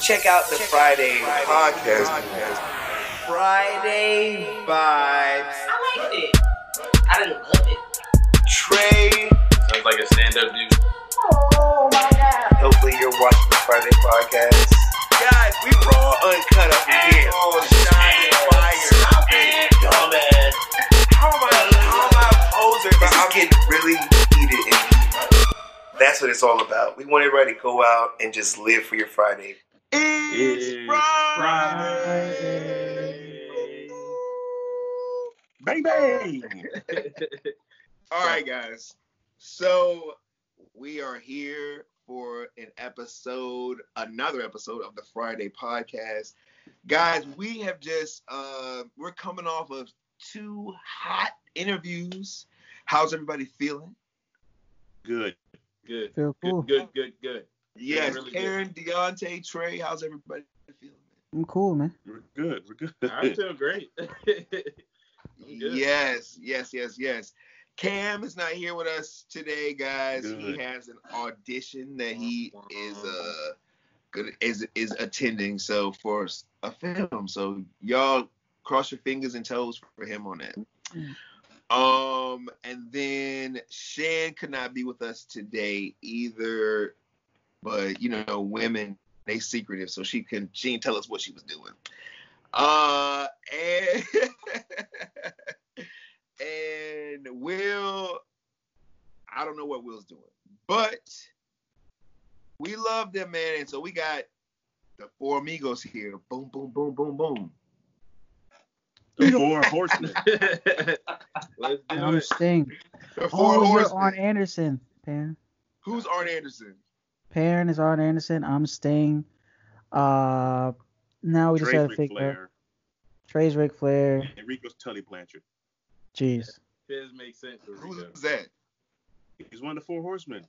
Check out the Friday podcast. Friday vibes. I liked it. I didn't love it. Trey. Sounds like a stand-up dude. Oh my God. Hopefully you're watching the Friday podcast. Guys, we raw uncut up in here. Oh, shining fire. Stop it. Dumbass. How am I a poser? But I'm getting really heated and heated. That's what it's all about. We want everybody to go out and just live for your Friday. It's Friday. Bang, bang. All right, guys. So we are here for another episode of the Friday podcast. Guys, we have just, we're coming off of 2 hot interviews. How's everybody feeling? Good. Feel cool. Good. Yes, Really Aaron, Deontay, Trey, how's everybody feeling? I'm cool, man. We're good. I feel great. I'm good. Yes. Cam is not here with us today, guys. Good. He has an audition that he is attending. So for a film, so y'all cross your fingers and toes for him on that. And then Shan could not be with us today either, but you know, women, they secretive, so she didn't tell us what she was doing. And Will, I don't know what Will's doing, but we love them, man. And so we got the 4 amigos here. Boom, boom, boom, boom, boom. The 4 horsemen. Let's do I'm it. Sting. The 4 You're horsemen. Arn Anderson, Perrin. Who's Arn Anderson? Perrin is Arn Anderson. I'm Sting. Now we just Trey's had to Ric figure out. Flair. Trey's Ric Flair. Enrico's Tully Blanchard. Jeez. Fizz makes sense. For Rico. Who's that? He's one of the 4 horsemen.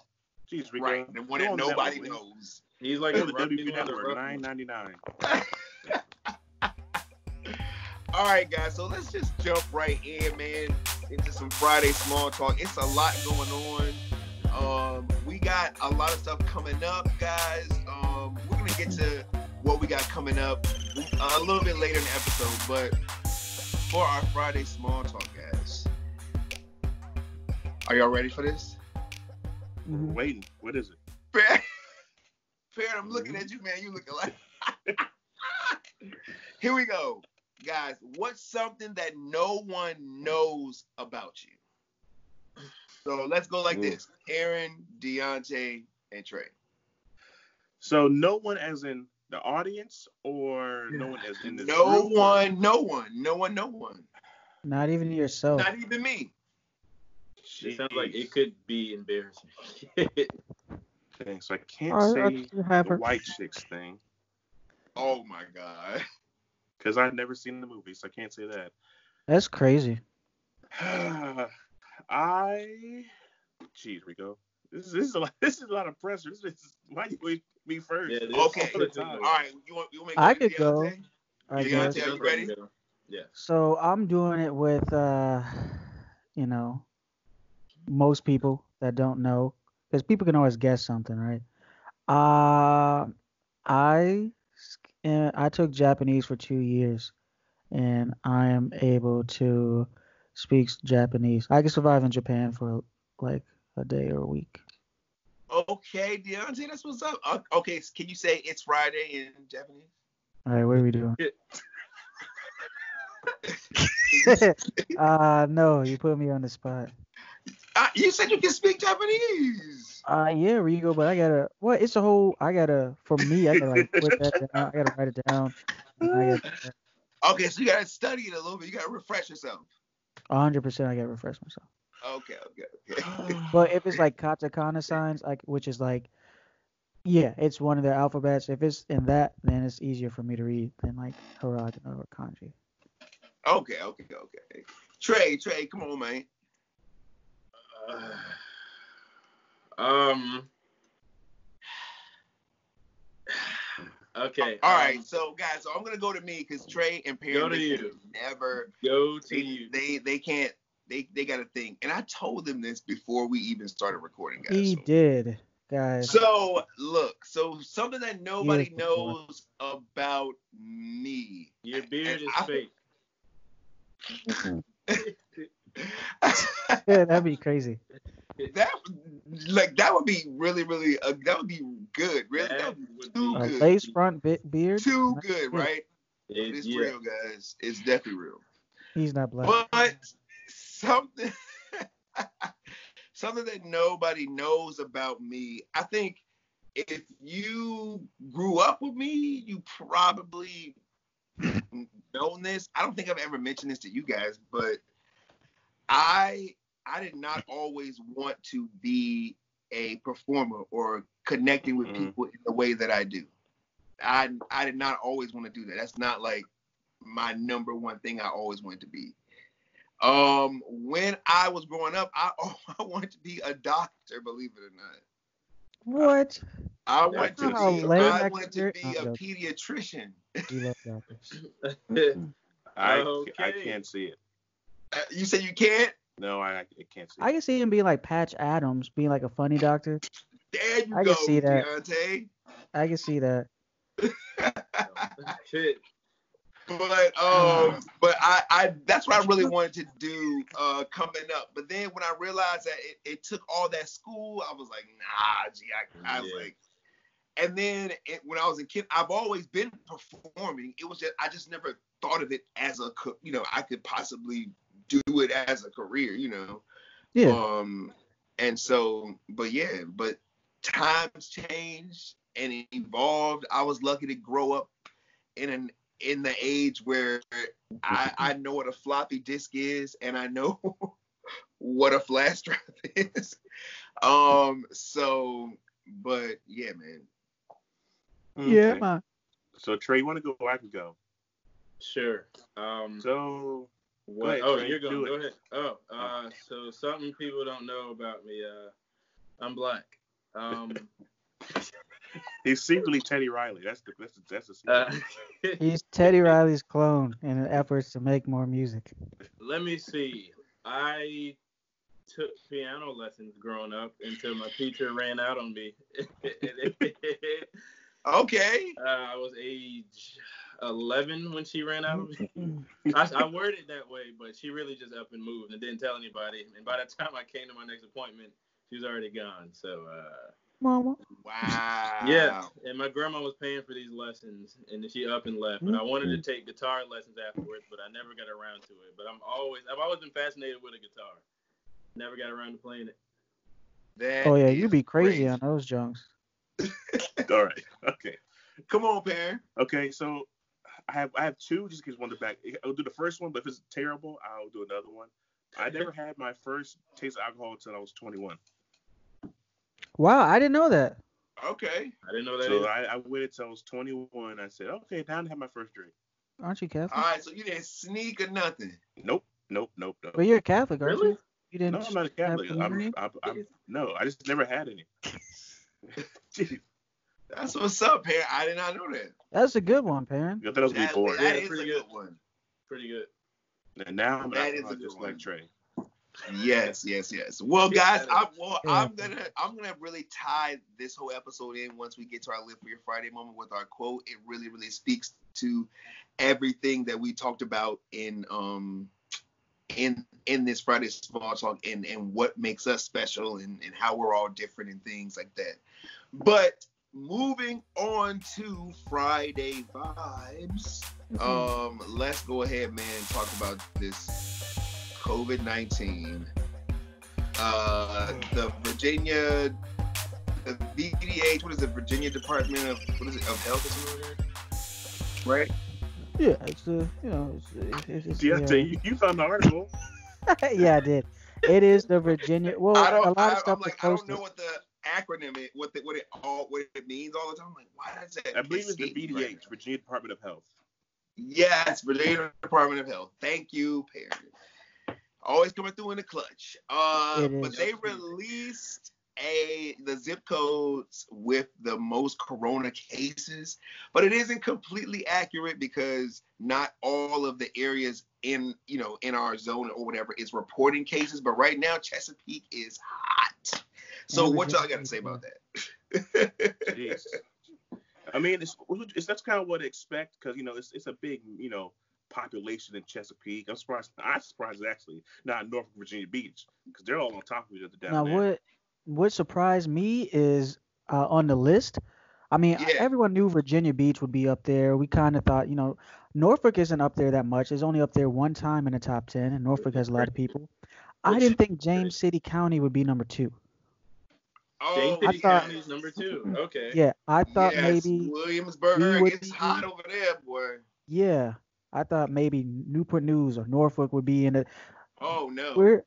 Jeez, Rico. Right, the one that Go on to nobody one. knows. He's like Go a to rough, he's WB one of the Network, rough ones. $9.99. All right, guys, so let's just jump right in, man, into some Friday small talk. It's a lot going on. We got a lot of stuff coming up, guys. We're going to get to what we got coming up a little bit later in the episode, but for our Friday small talk, guys, are y'all ready for this? We're waiting. What is it? Parrot, I'm looking at you, man. You looking like... Here we go. Guys, what's something that no one knows about you? So let's go like this. Aaron, Deontay, and Trey. So no one as in the audience or no one as in this No group? one. Not even yourself. Not even me. It sounds like it could be embarrassing. Thing. So I can't Or say you have the her. white chicks thing Oh my God. because I've never seen the movie, so I can't say that. That's crazy. Jeez, Rico. This is a lot of pressure. Why you wait me first? Yeah, it is. Okay. All the time. All right. You want me to I go could with go. Deontay? All right, Deontay, guys. are you ready? Yeah. So I'm doing it with, most people that don't know, because people can always guess something, right? I took Japanese for 2 years, and I am able to speak Japanese. I can survive in Japan for like a day or a week. Okay, Deontay, that's what's up. Okay, can you say it's Friday in Japanese? All right, what are we doing? No, you put me on the spot. You said you can speak Japanese. Yeah, Rigo, but for me, I gotta like put that down. I gotta write it down. Okay, so you gotta study it a little bit. You gotta refresh yourself. 100% I gotta refresh myself. Okay. But if it's like katakana signs, which is like, yeah, it's one of their alphabets. If it's in that, then it's easier for me to read than like hiragana or kanji. Okay. Trey, come on, man. Okay. All right, so guys, I'm gonna go to me because Trey and Perry Go to you. They can't. They got to think. And I told them this before we even started recording, guys. He did. guys. So look, something that nobody Beautiful. knows about me. Your beard is fake. Yeah, that'd be crazy. that would be really that would be good. Really, that would be too A good. lace front beard. Too good, right? It's Real, guys. It's definitely real. He's not black. But something something that nobody knows about me. I think if you grew up with me, you probably known this. I don't think I've ever mentioned this to you guys, but I did not always want to be a performer or connecting with people in the way that I do. I did not always want to do that. That's not like my number one thing I always wanted to be. When I was growing up, I wanted to be a doctor, believe it or not. What? I wanted to be a joking. pediatrician. You love doctors. I can't see it. You said you can't? No, I can't see it. I can see him being like Patch Adams, being like a funny doctor. There you I go, can see that. Deontay. I can see that. Shit. But I that's what I really wanted to do coming up. But then when I realized that it took all that school, I was like, nah, I was like, and then when I was a kid, I've always been performing. It was just I just never thought of it as I could possibly do it as a career, Yeah. And so, but times changed and it evolved. I was lucky to grow up in the age where I know what a floppy disk is and I know what a flash drive is. But yeah, man. Okay. Yeah, man. So Trey, you want to go or I can go? Sure. So what? Trey, You're going. Go ahead. So something people don't know about me. I'm black. He's secretly Teddy Riley. That's the secret. He's Teddy Riley's clone in an effort to make more music. Let me see. I took piano lessons growing up until my teacher ran out on me. Okay. I was age 11 when she ran out of me. I worded it that way, but she really just up and moved and didn't tell anybody. And by the time I came to my next appointment, she was already gone. So, Mama. Wow. Yeah, and my grandma was paying for these lessons, and she up and left. But I wanted to take guitar lessons afterwards, but I never got around to it. But I've always been fascinated with a guitar. Never got around to playing it. You'd be crazy on those junks. All right. Okay. Come on, Perrin. Okay, so I have two just because one to back. I'll do the first one, but if it's terrible, I'll do another one. I never had my first taste of alcohol until I was 21. Wow, I didn't know that. Okay. I didn't know that. So I waited until I was 21. I said, okay, time to have my first drink. Aren't you Catholic? All right, so you didn't sneak or nothing. Nope. But you're a Catholic, aren't you? You didn't. No, I'm not a Catholic. No, I just never had any. Jeez. That's what's up, Perrin. I did not know that. That's a good one, Perrin. I thought it was That boring. is pretty a good. good one. Pretty good. And now I'm That is a just good like one. Trey. Yes. Well, guys, I'm gonna really tie this whole episode in once we get to our Live for Your Friday moment with our quote. It really, really speaks to everything that we talked about in this Friday Small Talk and what makes us special and how we're all different and things like that. But moving on to Friday vibes, let's go ahead, man, and talk about this COVID-19. The VDH, what is it? Virginia Department of Health or something like that? Right? Yeah, it's Deontay, you found the article. Yeah, I did. It is the Virginia. Well, a lot of stuff was I don't posted. know what the acronym is, what it means all the time. I'm like, why does that? I believe it's the escape me VDH, right now? Virginia Department of Health. Yes, Virginia Department of Health. Thank you, Perry. Always coming through in the clutch. But they released the zip codes with the most corona cases, but it isn't completely accurate because not all of the areas in our zone or whatever is reporting cases. But right now, Chesapeake is hot. So And what y'all Virginia got to say Beach, about yeah. that? Jeez. I mean, it's that's kind of what I expect because it's a big population in Chesapeake. I'm surprised it's actually not Norfolk, Virginia Beach because they're all on top of each other down Now, there. what surprised me is on the list. I mean, Yeah. everyone knew Virginia Beach would be up there. We kind of thought, Norfolk isn't up there that much. It's only up there one time in the top 10, and Norfolk has a lot of people. I Which- didn't think James City County would be number 2. James Oh, I City thought, County is number 2. Okay. yeah, I thought yes, maybe we Williamsburg. would It's hot be, over there, boy. yeah, I thought maybe Newport News or Norfolk would be in it. Oh no.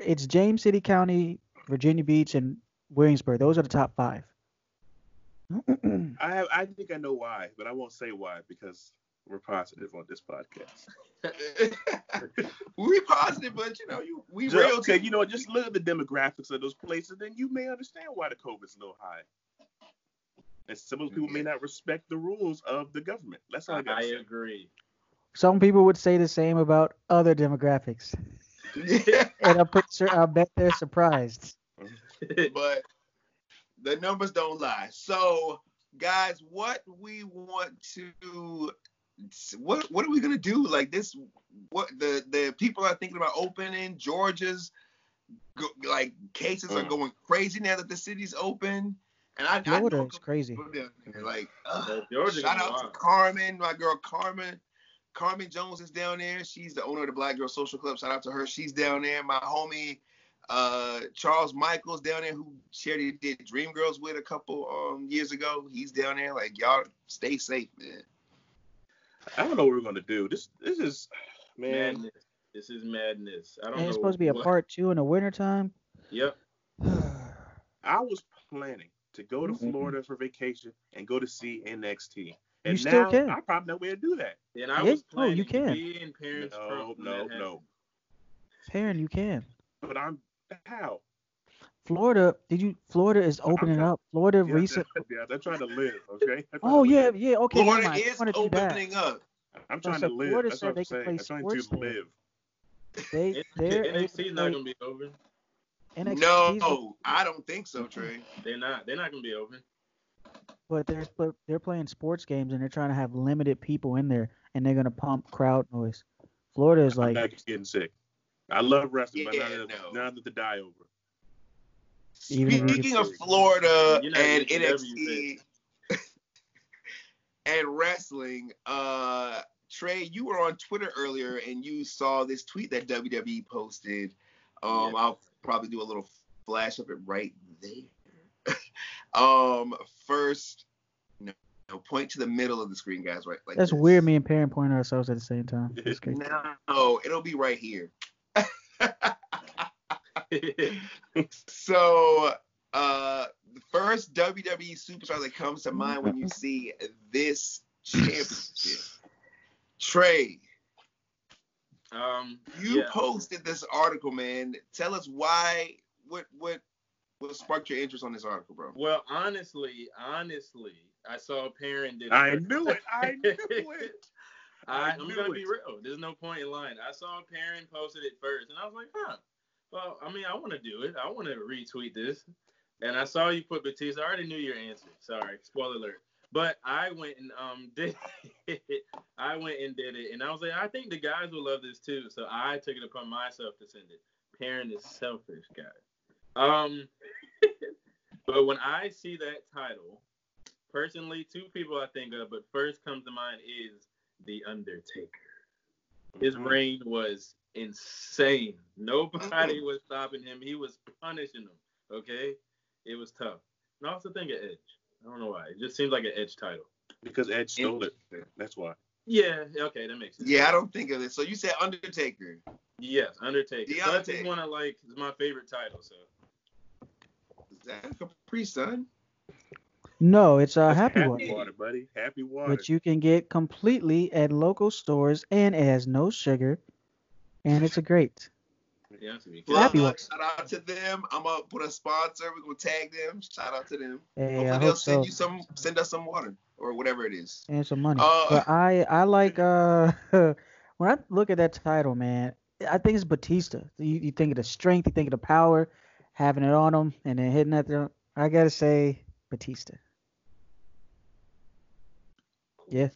It's James City County, Virginia Beach, and Williamsburg. Those are the top 5. I think I know why, but I won't say why because we're positive on this podcast. We positive, but we Just, real okay, too. just look at the demographics of those places, then you may understand why the COVID's a little high. And some of those people may not respect the rules of the government. That's all I got to say. agree. Some people would say the same about other demographics, and I bet they're surprised. But the numbers don't lie. So, guys, what are we gonna do? Like this, what the people are thinking about opening. Georgia's cases are going crazy now that the city's open. And I Florida know is crazy. like Georgia shout is out to wild. Carmen, my girl Carmen. Carmen Jones is down there. She's the owner of the Black Girl Social Club. Shout out to her. She's down there. My homie Charles Michaels down there, who did Dream Girls with a couple years ago. He's down there. Like, y'all stay safe, man. I don't know what we're gonna do. This is Madness. This is madness. I don't know. And it's supposed to be a part 2 in the wintertime. Yep. I was planning to go to Florida for vacation and go to see NXT. And You still now can. I probably not way to do that. And I Yeah, was planning you to can. be in Parents Trump when that happened. No. Perrin, you can. But how? Florida is opening up. Florida recent. Yeah, they're trying to live, okay? Oh yeah, okay. Florida never mind. is I wanna do that. opening up. I'm trying So to live. Florida That's said what they I'm could saying. play I'm trying sports to there. live. They're able to NXT's not play gonna be open. NXT's No, I don't think so, Trey. They're not gonna be open. but they're playing sports games and they're trying to have limited people in there and they're gonna pump crowd noise. Florida is I'm like not getting sick. I love wrestling, but Yeah, now that the die over. Even if you Speaking of Florida You're not and getting NXT and wrestling, Trey, you were on Twitter earlier and you saw this tweet that WWE posted. I'll probably do a little flash of it right there. First, no, point to the middle of the screen, guys, right? Like that's this. weird. Me and Perrin pointing at ourselves at the same time. That's crazy. No, it'll be right here. So, the first WWE superstar that comes to mind when you see this championship, Trey. You posted this article, man. Tell us why. What sparked your interest on this article, bro? Well, honestly, I saw Perrin did it. I knew it. I'm gonna be real. There's no point in lying. I saw Perrin posted it first, and I was like, huh. Well, I mean, I want to do it. I want to retweet this. And I saw you put Batista. I already knew your answer. Sorry, spoiler alert. But I went and did it. I went and did it, and I was like, I think the guys will love this too. So I took it upon myself to send it. Perrin is selfish, guy. But when I see that title, personally, 2 people I think of, but first comes to mind is The Undertaker. His reign was insane. Nobody was stopping him. He was punishing them. Okay? It was tough. And I also think of Edge. I don't know why. It just seems like an Edge title. Because Edge stole it. That's why. Yeah, okay, that makes sense. Yeah, I don't think of it. So you said Undertaker. Yes, Undertaker. The That's Undertaker. one I like. It's my favorite title, so. Is that a Capri Sun? No, it's That's Happy Happy Water, Water, buddy. Happy Water. which you can get completely at local stores, and it has no sugar, and it's a great. Yeah, to be Happy Plug, Water. shout out to them. I'm gonna put a sponsor. We're gonna tag them. Shout out to them. Hey, Hopefully I they'll hope send so. you send us some water or whatever it is. And some money. Uh, But I like when I look at that title, man, I think it's Batista. You think of the strength, you think of the power. having it on him and then hitting at them. I gotta say Batista. Yeah.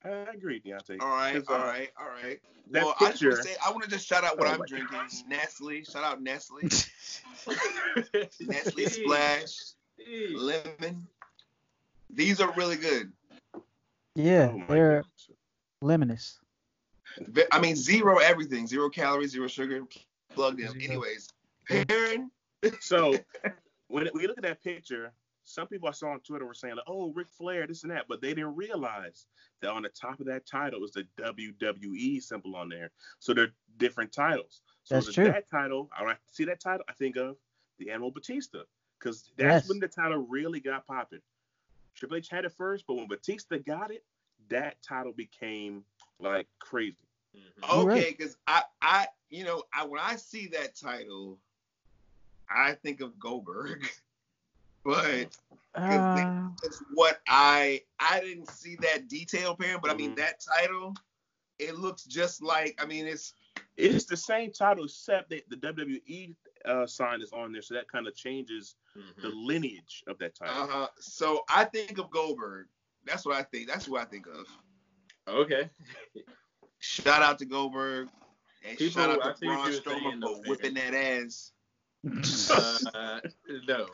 I agree, Deontay. All right. 'Cause, All right. that Well, picture- I want to just shout out what Oh I'm my drinking. God. Nestle. Shout out Nestle. Nestle Splash. Lemon. These are really good. Yeah, Oh my they're goodness. luminous. I mean, zero everything. 0 calories, 0 sugar. Plug them. Zero. Anyways. Yeah. Perrin. So when we look at that picture, some people I saw on Twitter were saying, like, "Oh, Ric Flair, this and that," but they didn't realize that on the top of that title was the WWE symbol on there. So they're different titles. So That's true. That title, when I see that title, I think of the Animal Batista, because that's Yes. when the title really got popping. Triple H had it first, but when Batista got it, that title became like crazy. You're right. Okay, because I when I see that title, I think of Goldberg. But it's what I didn't see that detail, Perrin, but I mean that title, it looks just like, I mean, it's the same title except that the WWE sign is on there, so that kind of changes the lineage of that title. So I think of Goldberg. That's what I think. That's what I think of. Okay. Shout out to Goldberg and People, shout I out to see what Braun you were saying, Strowman though, for whipping that ass. No.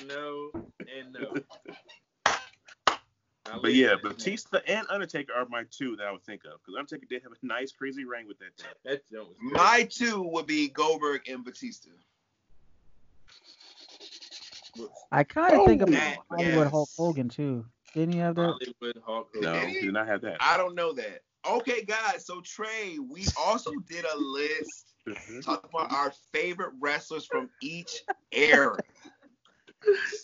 No and no. But yeah, Batista and Undertaker are my two that I would think of, because Undertaker did have a nice crazy ring with that thing. That joke was good. My two would be Goldberg and Batista. I kind of think of that, Hollywood yes. Hulk Hogan too. Didn't you have that? Hollywood Hulk Hogan. No, Did he he? did not have that. I don't know that. Okay, guys. So Trey, we also did a list talking about our favorite wrestlers from each era.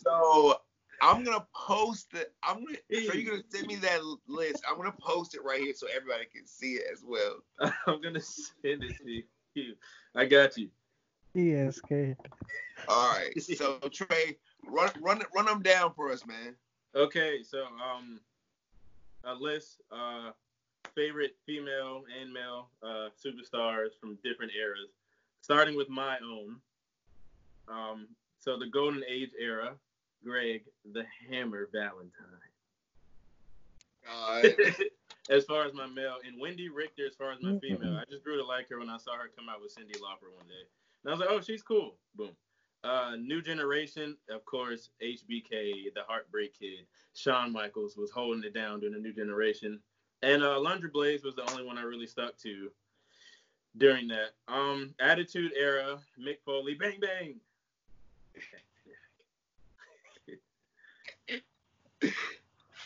So I'm gonna post it. Trey, you're gonna send me that list. I'm gonna post it right here so everybody can see it as well. I'm gonna send it to you. I got you. Yes, okay. All right. So Trey, run them down for us, man. Okay, so a list favorite female and male superstars from different eras, starting with my own. So the Golden Age era, Greg the Hammer Valentine. As far as my male, and Wendy Richter as far as my female. I just grew to like her when I saw her come out with Cyndi Lauper one day. And I was like, oh, she's cool. Boom. New generation, of course, HBK, the Heartbreak Kid. Shawn Michaels was holding it down during the new generation. And Laundry Blaze was the only one I really stuck to during that. Attitude Era, Mick Foley, bang, bang.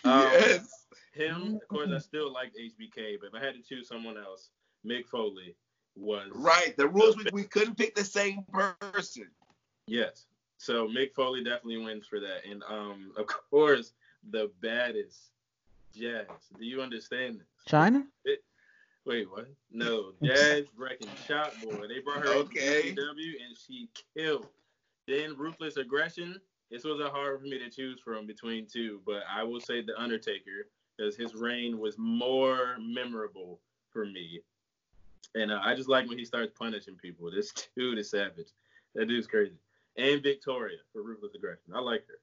Yes. Him, of course, I still liked HBK, but if I had to choose someone else, Mick Foley was... Right. The rules, we couldn't pick the same person. Yes. So Mick Foley definitely wins for that. And, of course, the baddest, Jazz. Do you understand this? China? Wait, what? No, Jazz Brecken Shot Boy. They brought her Okay. into WCW and she killed. Then Ruthless Aggression. This was hard for me to choose from between two, but I will say The Undertaker because his reign was more memorable for me. And I just like when he starts punishing people. This dude is savage. That dude's crazy. And Victoria for Ruthless Aggression. I like her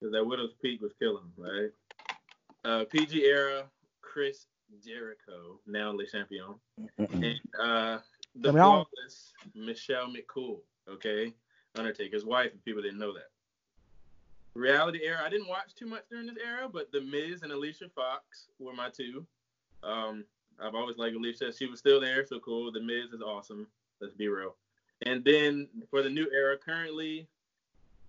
because that Widow's Peak was killing him, right? PG era, Chris Jericho, now Le Champion. And the flawless Michelle McCool, okay? Undertaker's wife, if people didn't know that. Reality era, I didn't watch too much during this era, but The Miz and Alicia Fox were my two. I've always liked Alicia. She was still there, so cool. The Miz is awesome. Let's be real. And then for the new era, currently,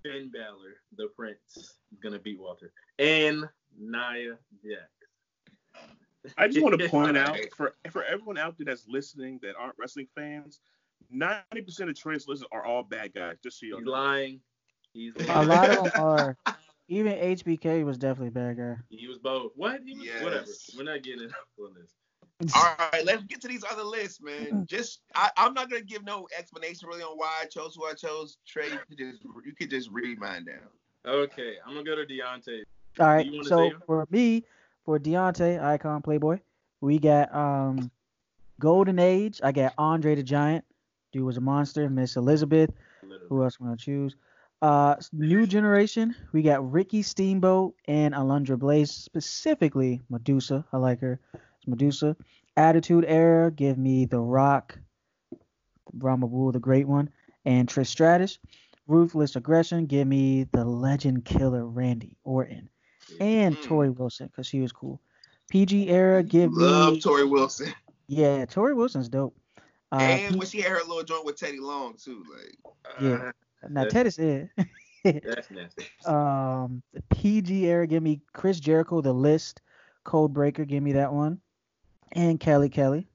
Finn Balor, the Prince, is going to beat Walter. And Nia Jax. I just want to point out for everyone out there that's listening that aren't wrestling fans, 90% of Trey's listeners are all bad guys. Just so you He's know. lying. A lot of them are. Even HBK was definitely a bad guy. He was both. What? He was, Yes. Whatever. We're not getting into this. All right, let's get to these other lists, man. I'm not gonna give no explanation really on why I chose who I chose. Trey, you could just read mine down. Okay, I'm gonna go to Deontay. All right, You wanna so say him? for me, for Deontay, Icon Playboy, we got Golden Age. I got Andre the Giant. Dude was a monster. Miss Elizabeth. Literally. Who else I'm gonna choose? New generation. We got Ricky Steamboat and Alundra Blaze. Specifically, Medusa. I like her. It's Medusa. Attitude Era. Give me The Rock, Brahma Bull, the Great One, and Trish Stratus. Ruthless Aggression. Give me the Legend Killer Randy Orton and Tori Wilson because she was cool. PG Era. Give Love me. Tori Wilson. Yeah, Tori Wilson's dope. And when she had her little joint with Teddy Long too, like Yeah. Now Ted is it. That's nasty. PG Era, give me Chris Jericho, The List, Codebreaker, give me that one, and Kelly.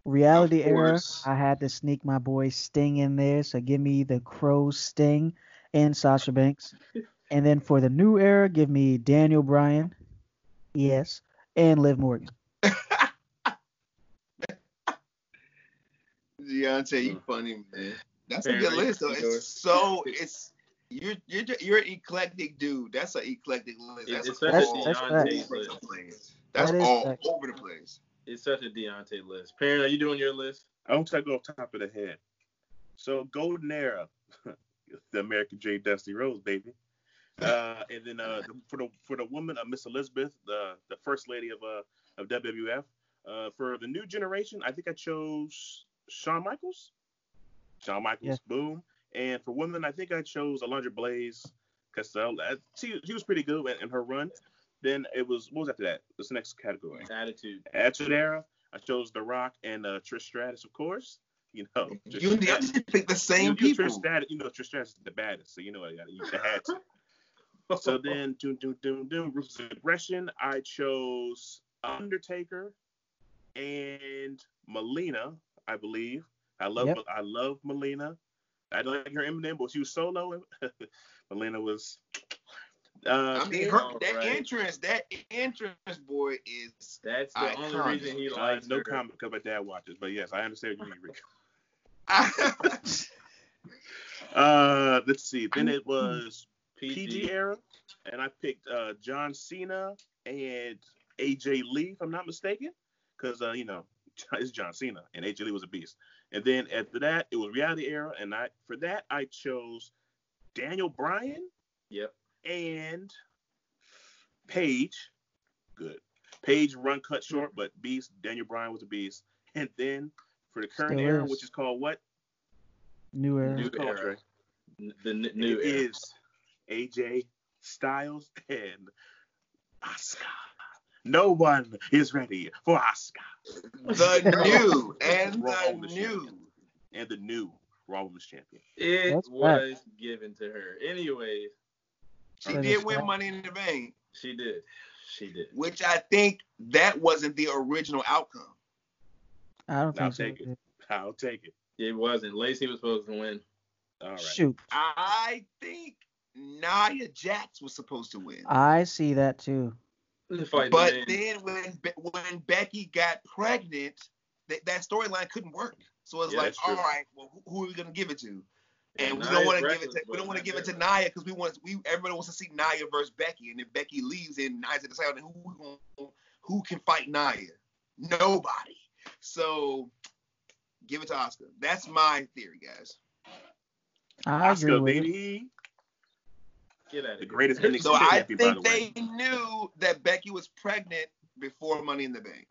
Reality Of Era, course. I had to sneak my boy Sting in there, so give me the Crow Sting and Sasha Banks. And then for the new era, give me Daniel Bryan, yes, and Liv Morgan. Deontay, you funny, man. That's a Perrin, good list, though. yours? You're an eclectic dude. That's an eclectic list. It's That's such all a Deontay over list. the place. That's That is all fact. over the place. It's such a Deontay list. Perrin, are you doing your list? I want to go off top of the head. So Golden Era, the American J. Dusty Rose, baby. And then for the woman, Miss Elizabeth, the first lady of WWF. For the new generation, I think I chose Shawn Michaels. Shawn Michaels, Yeah. boom. And for women, I think I chose Alundra Blaze because she was pretty good in her run. Then it was, what was after that? What's the next category? Attitude. Attitude Era. I chose The Rock and Trish Stratus, of course. You know, You and Deontay picked the same people. Trish Stratus is the baddest, so you know I had to. So then, Ruthless Aggression. I chose Undertaker and Melina, I believe. I love Melina. I don't like her Eminem, but she was solo. Melina was. I mean, that entrance, boy, is That's the iconic. only reason he likes no her. comment because my dad watches, but yes, I understand what you mean, Rick. Let's see. Then it was PG era, and I picked John Cena and AJ Lee, if I'm not mistaken, because it's John Cena and AJ Lee was a beast. And then after that, it was reality era, and I chose Daniel Bryan. Yep. And Paige. Good. Paige run cut short, but beast. Daniel Bryan was a beast. And then for the current Still era, is. which is called what? New era. New Called, era. Trey? The new It era. is AJ Styles and Asuka. No one is ready for Asuka. The new Raw Women's Champion. It That's was given to her. Anyways, She did win Money in the Bank. she did. Which I think that wasn't the original outcome. I don't I'll think so. take it. I'll take it. It wasn't. Lacey was supposed to win. All right. Shoot. I think Nia Jax was supposed to win. I see that too. But then when Becky got pregnant, that storyline couldn't work. So it's like, all right, well, who are we gonna give it to? And we don't want to give it to Nia because everybody wants to see Nia versus Becky. And if Becky leaves, then Nia's deciding who can fight Nia? Nobody. So give it to Asuka. That's my theory, guys. I agree Asuka, with it. baby. Get out of The here. greatest NXT So I champion, by the think way. they knew that Becky was pregnant before Money in the Bank.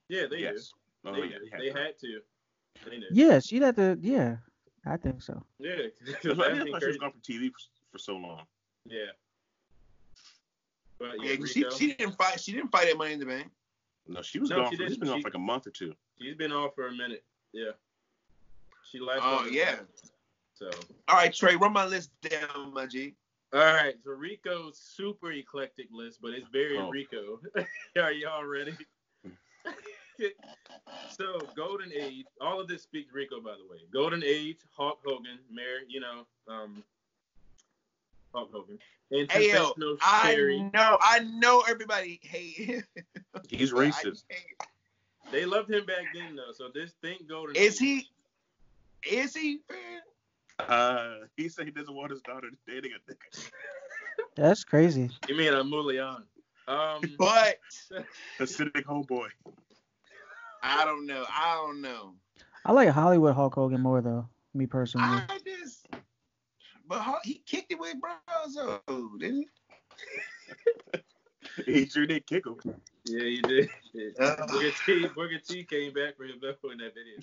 Yeah, they Yes. do. Oh, They, yeah, they had to. They knew. Yes, you'd have to. Yeah, I think so. Yeah. That's why she was gone from TV for so long. Yeah. But Yeah, Rico, she didn't fight. She didn't fight at Money in the Bank. No, she was No, gone. she She's didn't. been off for like a month or two. she's been off for a minute. Yeah. She left. Oh yeah. So. All right, Trey, run my list down, my G. All right. So Rico's super eclectic list, but it's very Oh. Rico. Are y'all ready? So Golden Age. All of this speaks Rico, by the way. Golden Age, Hulk Hogan, Hulk Hogan. And Hey yo, Sensational I Sherry. know everybody hate. He's racist. They loved him back then though. So this thing Golden Is Age. he? Is he? He said he doesn't want his daughter dating a nigga. That's crazy. You mean Mulian? But Acidic homeboy. I don't know. I like Hollywood Hulk Hogan more though. Me personally. he kicked it with Bronzo, didn't he? He sure did kick him. Yeah, he did. Booker T came back for him though in that video.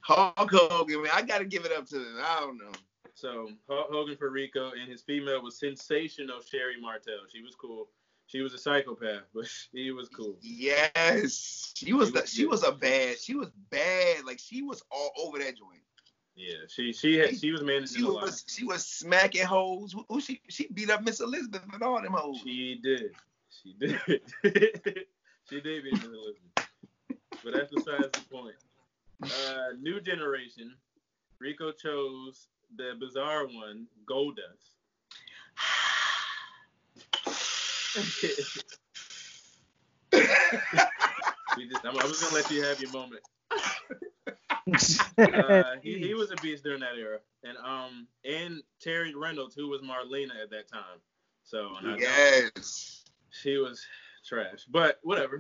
Hulk Hogan, man, I gotta give it up to him. I don't know. So Hulk Hogan for Rico, and his female was sensational Sherry Martel. She was cool. She was a psychopath, but she was cool. Yes, she was bad. Like she was all over that joint. Yeah, she was managing a lot. She was smacking hoes. Who she beat up Miss Elizabeth and all them hoes. She did. She did beat Miss Elizabeth. But that's besides the point. New generation. Rico chose the bizarre one, Goldust. I'm just gonna let you have your moment. He was a beast during that era, and Terry Reynolds, who was Marlena at that time. So yes, she was trash, but whatever.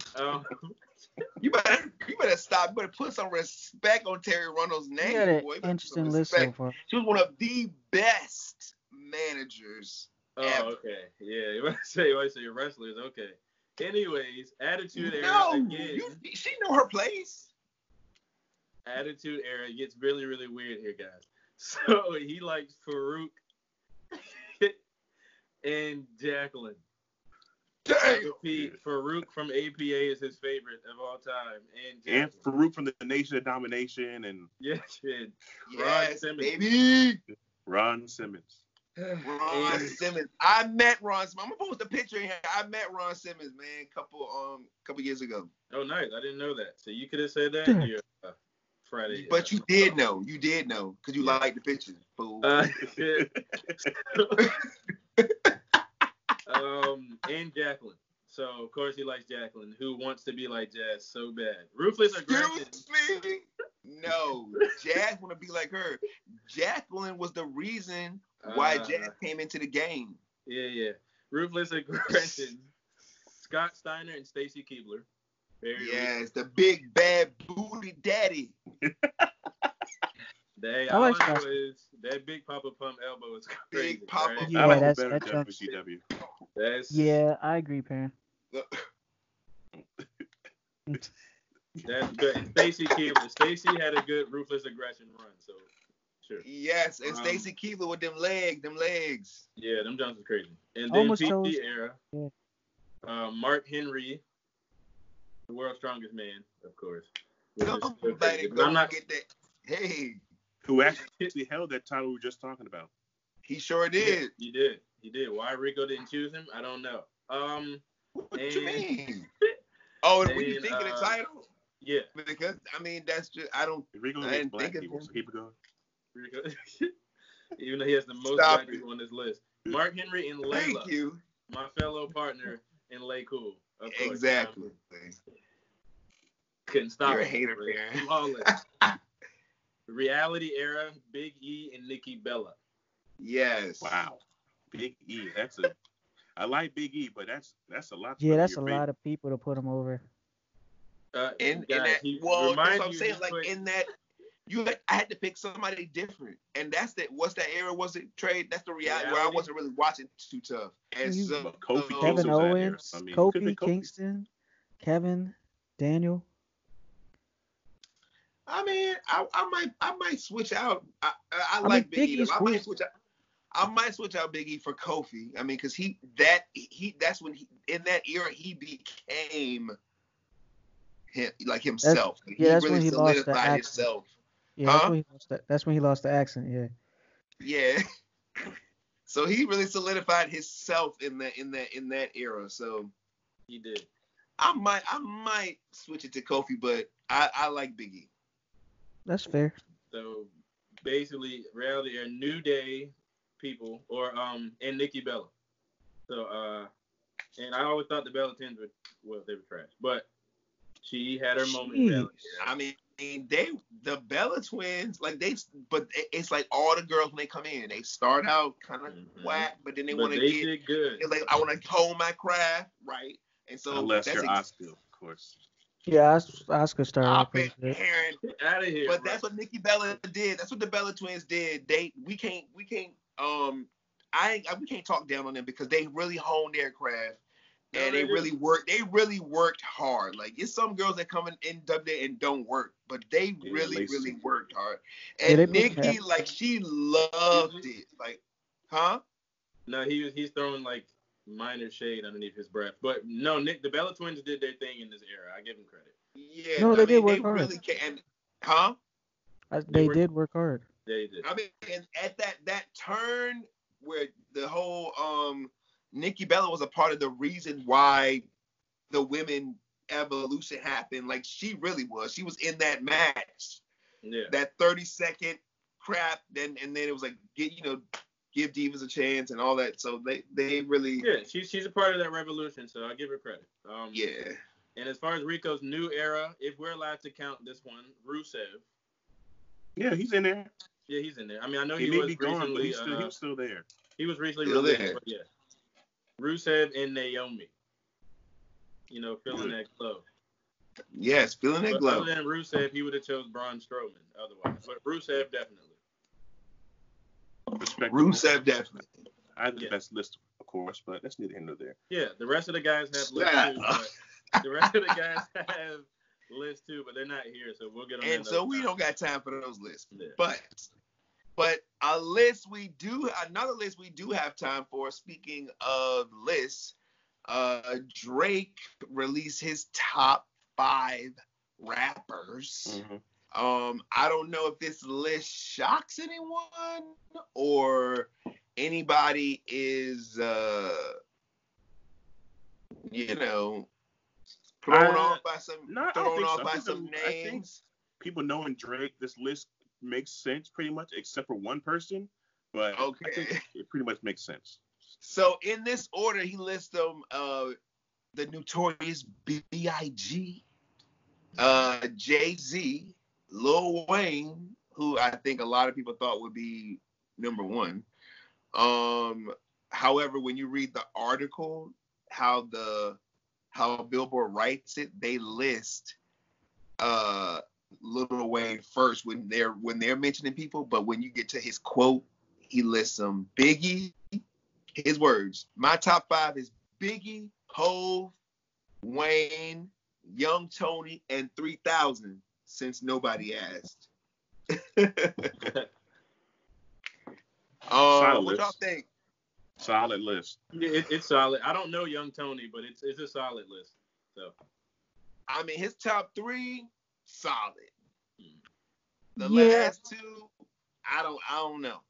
You better stop. You better put some respect on Terry Reynolds' name. Yeah, boy. interesting list so far. She was one of the best managers. Oh, okay. Yeah, you want to say wrestlers? Okay. Anyways, Attitude Era again. She knew her place. Attitude Era gets really, really weird here, guys. So he likes Farouk and Jacqueline. Damn. Farouk from APA is his favorite of all time, and Farouk from the Nation of Domination, and yes, Ron Simmons, baby. Ron Simmons. Ron Simmons. I met Ron Simmons. I'm gonna post a picture in here. I met Ron Simmons, man, couple years ago. Oh, nice. I didn't know that. So you could have said that in your Friday. But you did know. You did know because you liked the picture, fool. And Jacqueline. So of course he likes Jacqueline, who wants to be like Jazz so bad. Ruthless Aggression. Excuse me? No, Jazz want to be like her. Jacqueline was the reason why Jazz came into the game. Yeah. Ruthless Aggression. Scott Steiner and Stacy Keibler. Yes, the big bad booty daddy. I like that Big Papa Pump elbow is crazy. Big Papa. Right? Yeah, that's WCW. Yeah, I agree, Perrin. That's good. Stacy Keibler. Stacy had a good Ruthless Aggression run, so sure. Yes, and Stacy Keibler with them legs. Yeah, them jumps are crazy. And then PT era. Yeah. Mark Henry, the world's strongest man, of course. I'm not get that. Hey. Who actually held that title we were just talking about. He sure did. He did. Why Rico didn't choose him, I don't know. What you mean? When you think of the title? Yeah. Because, that's just, I didn't think of it. Keep it going. Rico, even though he has the most black people on this list. Mark Henry and Layla. Thank you. My fellow partner in Lay Cool. Of course. Exactly. Couldn't stop. You're a hater, man. Reality era, Big E and Nikki Bella. Yes. Wow. Big E. I like Big E, but that's a lot. Yeah, that's a lot of people to put him over. In that, well, that's what I'm saying. Like in that, I had to pick somebody different, and that's that. What's that era? Was it Trade? That's the reality where I wasn't really watching too tough. And so, Kofi Kevin Owens, Kofi Kingston, Kingston, Kevin, Daniel. I might switch out. I like Big E. I might switch out Big E for Kofi. Because that's when in that era he became himself. That's when he lost the accent. Himself. Yeah, that's when he lost the accent. Yeah. Yeah. So he really solidified himself in that era. So he did. I might switch it to Kofi, but I like Big E. That's fair. So basically, reality are New Day people, or and Nikki Bella. So and I always thought the Bella Twins they were trash, but she had her moment. The Bella Twins, but it's like all the girls when they come in, they start out kind of whack, but then they want to get good. It's like I want to hone my craft, right? And so unless you're Oscar, of course. Yeah, Oscar started off Stop pretty it, good. Aaron. Get out of here. But bro. that's what Nikki Bella did. That's what the Bella twins did. We can't we can't talk down on them because they really honed their craft and they really worked hard. Like it's some girls that come in WWE and don't work, but they really worked hard. And Yeah, Nikki, like she loved it. Like, huh? No, he's throwing like minor shade underneath his breath. But no, the Bella Twins did their thing in this era. I give them credit. Yeah, No, they did work they hard. really can. Huh? They did work hard. They did. I mean, and at that turn where the whole Nikki Bella was a part of the reason why the women evolution happened. Like she really was. She was in that match. Yeah. That 30-second crap. And then it was like give divas a chance and all that. So they really. Yeah, she's a part of that revolution. So I give her credit. Yeah. And as far as Rico's new era, if we're allowed to count this one, Rusev. Yeah, he's in there. Yeah, he's in there. I mean, I know he he may was be gone, but recently. he was still there. He was recently Still released, there. but yeah. Rusev and Naomi. Filling that glove. Yes, feeling that glove. Other than Rusev, he would have chose Braun Strowman otherwise. But Rusev definitely. Rusev definitely. I have the best list, of course, but that's neither here nor there. Yeah, the rest of the guys have lists too. But the rest of the guys have lists too, but they're not here, so we'll get them. And so we don't got time for those lists. Yeah. But another list we do have time for. Speaking of lists, Drake released his top 5 rappers. Mm-hmm. I don't know if this list shocks anyone or anybody is thrown off by some names. I think people knowing Drake, this list makes sense pretty much, except for one person. But okay, I think it pretty much makes sense. So in this order, he lists them: the Notorious B.I.G., Jay-Z, Lil Wayne, who I think a lot of people thought would be number 1. However, when you read the article, how Billboard writes it, they list Lil Wayne first when they're mentioning people, but when you get to his quote, he lists them. Biggie, his words: my top 5 is Biggie, Hove, Wayne, Young Tony, and 3000. Since nobody asked. What y'all think? Solid list. Yeah, it's solid. I don't know Young Tony, but it's a solid list. So, I mean, his top 3, solid. The Yeah. last 2, I don't know.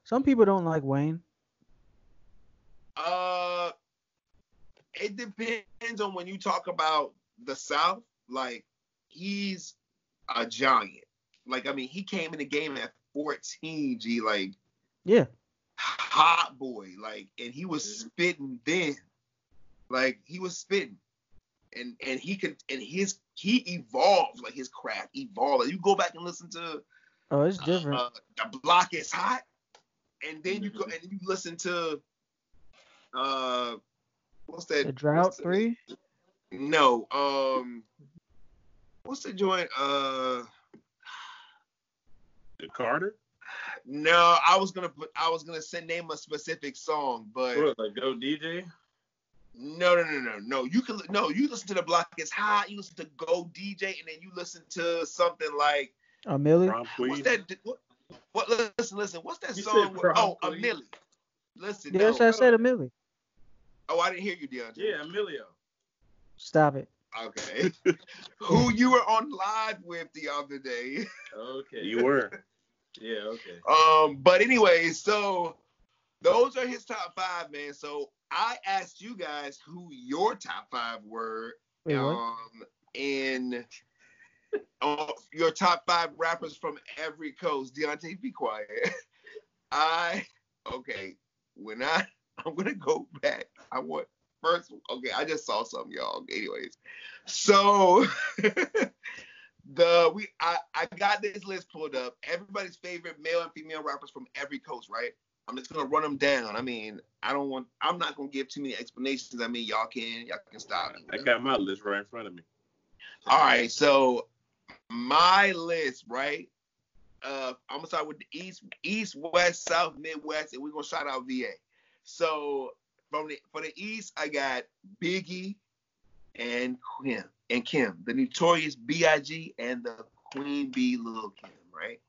Some people don't like Wayne. It depends on when you talk about the South. Like, he's a giant. Like, I mean, he came in the game at 14, G. Like, yeah, hot boy. Like, and he was spitting then. Like, he was spitting. And he evolved. Like, his craft evolved. Like, you go back and listen to. Oh, it's different. The Block is Hot. And then you go and you listen to what's that? The Drought 3? No. What's the joint? The Carter? No, I was gonna name a specific song, but what, like Go DJ? No. You listen to The Block is Hot, you listen to Go DJ, and then you listen to something like A Millie? What's that? What? Listen. What's that You song? A Millie. Listen. Yes, no. I said a Millie. Oh, I didn't hear you, DeAndre. Yeah, Emilio. Stop it. Okay. Who you were on live with the other day. Okay. You were. Yeah, okay. But anyway, so those are his top 5, man. So I asked you guys who your top 5 were. Wait, what? And your top 5 rappers from every coast. Deontay, be quiet. I'm gonna go back. I just saw something, y'all. Anyways, so I got this list pulled up. Everybody's favorite male and female rappers from every coast, right? I'm just gonna run them down. I mean, I'm not gonna give too many explanations. I mean, y'all can stop me. I got my list right in front of me. All right, so my list, right? I'm gonna start with the East, West, South, Midwest, and we're gonna shout out VA. So for the East, I got Biggie and Kim, the Notorious B.I.G. and the Queen Bee, Lil' Kim, right?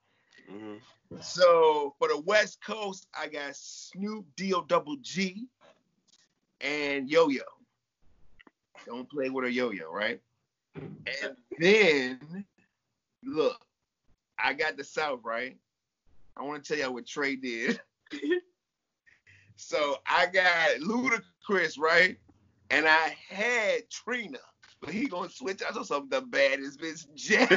Mm-hmm. So for the West Coast, I got Snoop D-O-double-G and Yo-Yo. Don't play with a yo-yo, right? And then, look, I got the South, right? I want to tell y'all what Trey did. So I got Ludacris, right? And I had Trina, but he gonna switch out to something the baddest bitch Jazz.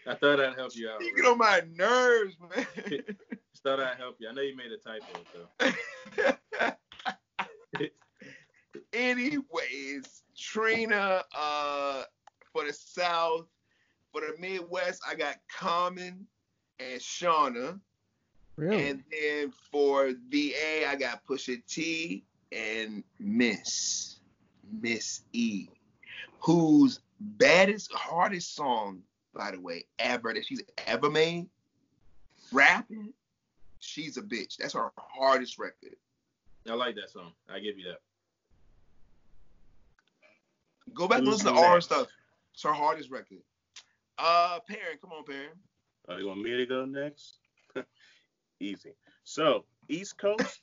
I thought I'd help you out. You get on my nerves, man. Just thought I'd help you. I know you made a typo, so. Anyways, Trina for the South. For the Midwest, I got Common and Shauna. Really? And then for VA, I got Pusha T and Miss E, whose hardest song, by the way, ever that she's ever made, rapping, she's a bitch. That's her hardest record. I like that song. I give you that. Go back and listen to all her stuff. It's her hardest record. Perrin, come on, Perrin. You want me to go next? Easy. So, East Coast.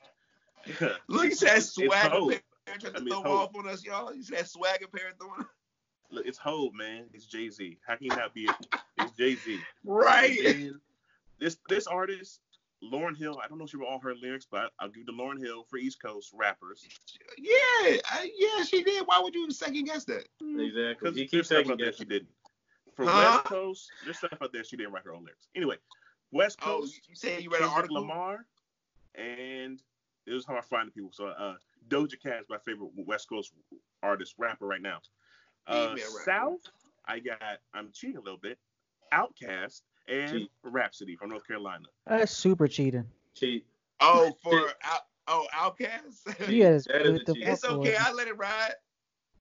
Look, you said swagger Perrin trying to throw off on us, y'all. You said swagger Perrin throwing. Look, it's Hov, man. It's Jay-Z. How can you not be? It's Jay-Z. Right. This artist, Lauryn Hill. I don't know if she wrote all her lyrics, but I'll give to Lauryn Hill for East Coast rappers. Yeah, she did. Why would you second guess that? Exactly. Because You keep second guessing. She didn't. For West Coast, there's stuff out there she didn't write her own lyrics. Anyway, West Coast. You say you read an article? Lamar, and this is how I find the people. So Doja Cat is my favorite West Coast artist rapper right now. South, I'm cheating a little bit. Outkast and Rhapsody from North Carolina. That's super cheating. Cheat. Oh, Outkast? Yes, it's okay. I let it ride.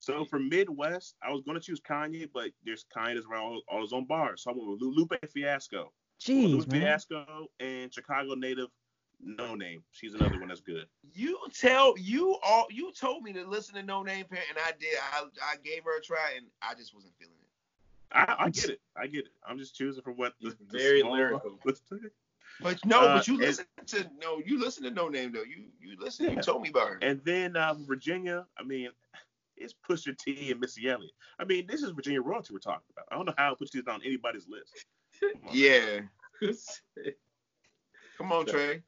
So for Midwest, I was going to choose Kanye, but there's Kanye's around all his own bars. So I went with Lupe Fiasco. Jeez, Lupe man. Fiasco and Chicago native No Name. She's another one that's good. You told me to listen to No Name, and I did. I gave her a try, and I just wasn't feeling it. I get it. I'm just choosing for what the very lyrical. But you listen to No Name though. You listen. Yeah. You told me about her. And then Virginia. I mean, it's Pusha T and Missy Elliott. I mean, this is Virginia royalty we're talking about. I don't know how Pusha T is on anybody's list. Yeah. Come on, Trey.